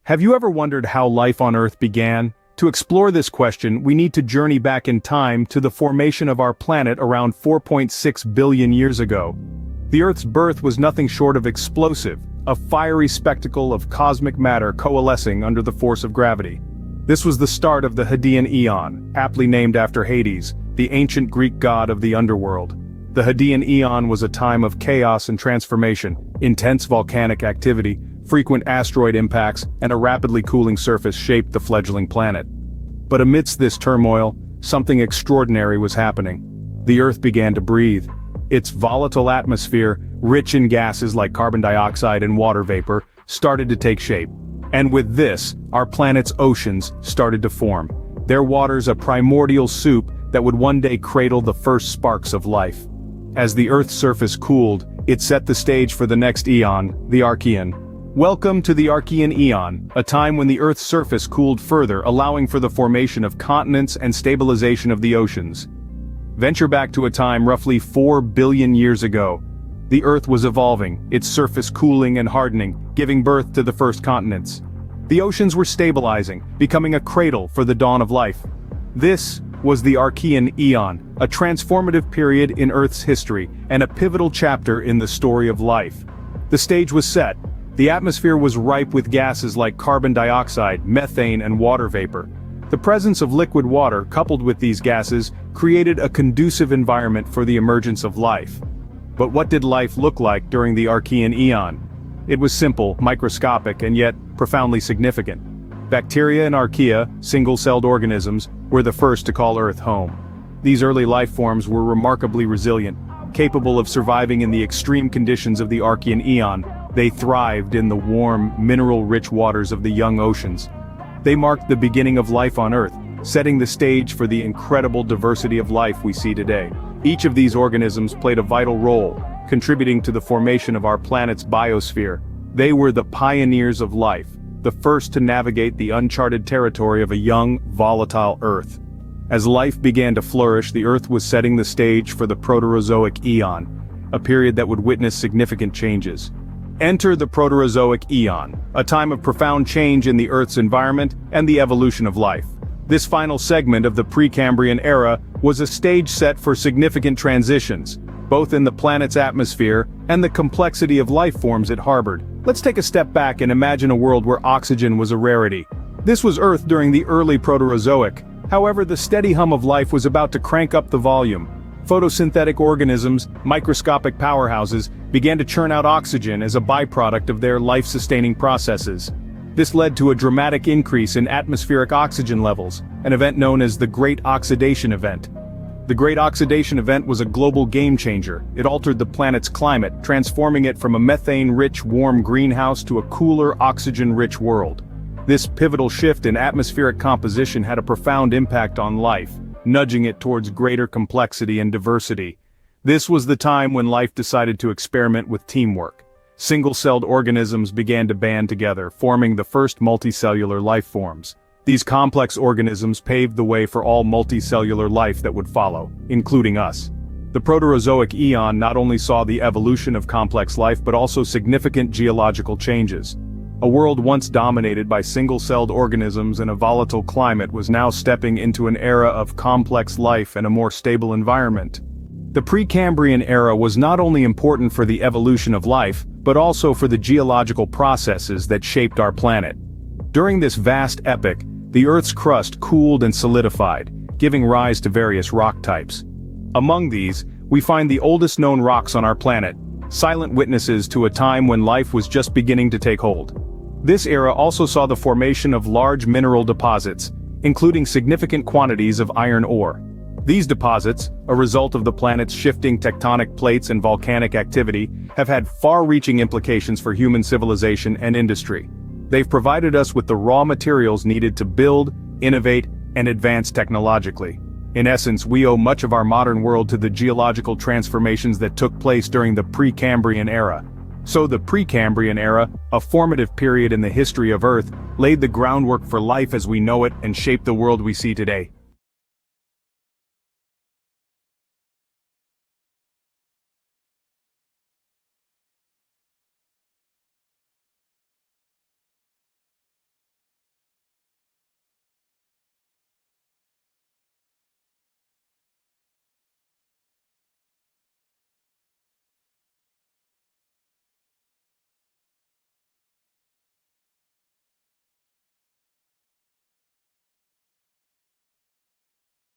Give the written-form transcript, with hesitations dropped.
Have you ever wondered how life on Earth began? To explore this question, we need to journey back in time to the formation of our planet around 4.6 billion years ago. The Earth's birth was nothing short of explosive, a fiery spectacle of cosmic matter coalescing under the force of gravity. This was the start of the Hadean eon, aptly named after Hades, the ancient Greek god of the underworld. The Hadean eon was a time of chaos and transformation, intense volcanic activity, frequent asteroid impacts, and a rapidly cooling surface shaped the fledgling planet. But amidst this turmoil, something extraordinary was happening. The Earth began to breathe. Its volatile atmosphere, rich in gases like carbon dioxide and water vapor, started to take shape. And with this, our planet's oceans started to form, their waters a primordial soup that would one day cradle the first sparks of life. As the Earth's surface cooled, it set the stage for the next eon, the Archean. Welcome to the Archean eon, a time when the Earth's surface cooled further, allowing for the formation of continents and stabilization of the oceans. Venture back to a time roughly 4 billion years ago. The Earth was evolving, its surface cooling and hardening, giving birth to the first continents. The oceans were stabilizing, becoming a cradle for the dawn of life. This was the Archean eon, a transformative period in Earth's history, and a pivotal chapter in the story of life. The stage was set. The atmosphere was ripe with gases like carbon dioxide, methane, and water vapor. The presence of liquid water, coupled with these gases, created a conducive environment for the emergence of life. But what did life look like during the Archean eon? It was simple, microscopic, and yet profoundly significant. Bacteria and archaea, single-celled organisms, were the first to call Earth home. These early life forms were remarkably resilient, capable of surviving in the extreme conditions of the Archean eon. They thrived in the warm, mineral-rich waters of the young oceans. They marked the beginning of life on Earth, setting the stage for the incredible diversity of life we see today. Each of these organisms played a vital role, contributing to the formation of our planet's biosphere. They were the pioneers of life, the first to navigate the uncharted territory of a young, volatile Earth. As life began to flourish, the Earth was setting the stage for the Proterozoic eon, a period that would witness significant changes. Enter the Proterozoic eon, a time of profound change in the Earth's environment and the evolution of life. This final segment of the Precambrian era was a stage set for significant transitions, both in the planet's atmosphere and the complexity of life forms it harbored. Let's take a step back and imagine a world where oxygen was a rarity. This was Earth during the early Proterozoic. However, the steady hum of life was about to crank up the volume. Photosynthetic organisms, microscopic powerhouses, began to churn out oxygen as a byproduct of their life-sustaining processes. This led to a dramatic increase in atmospheric oxygen levels, an event known as the Great Oxidation Event. The Great Oxidation Event was a global game-changer. It altered the planet's climate, transforming it from a methane-rich warm greenhouse to a cooler, oxygen-rich world. This pivotal shift in atmospheric composition had a profound impact on life, nudging it towards greater complexity and diversity. This was the time when life decided to experiment with teamwork. Single-celled organisms began to band together, forming the first multicellular life forms. These complex organisms paved the way for all multicellular life that would follow, including us. The Proterozoic eon not only saw the evolution of complex life but also significant geological changes. A world once dominated by single-celled organisms and a volatile climate was now stepping into an era of complex life and a more stable environment. The Precambrian era was not only important for the evolution of life, but also for the geological processes that shaped our planet. During this vast epoch, the Earth's crust cooled and solidified, giving rise to various rock types. Among these, we find the oldest known rocks on our planet, silent witnesses to a time when life was just beginning to take hold. This era also saw the formation of large mineral deposits, including significant quantities of iron ore. These deposits, a result of the planet's shifting tectonic plates and volcanic activity, have had far-reaching implications for human civilization and industry. They've provided us with the raw materials needed to build, innovate, and advance technologically. In essence, we owe much of our modern world to the geological transformations that took place during the Precambrian era. So the Precambrian era, a formative period in the history of Earth, laid the groundwork for life as we know it and shaped the world we see today.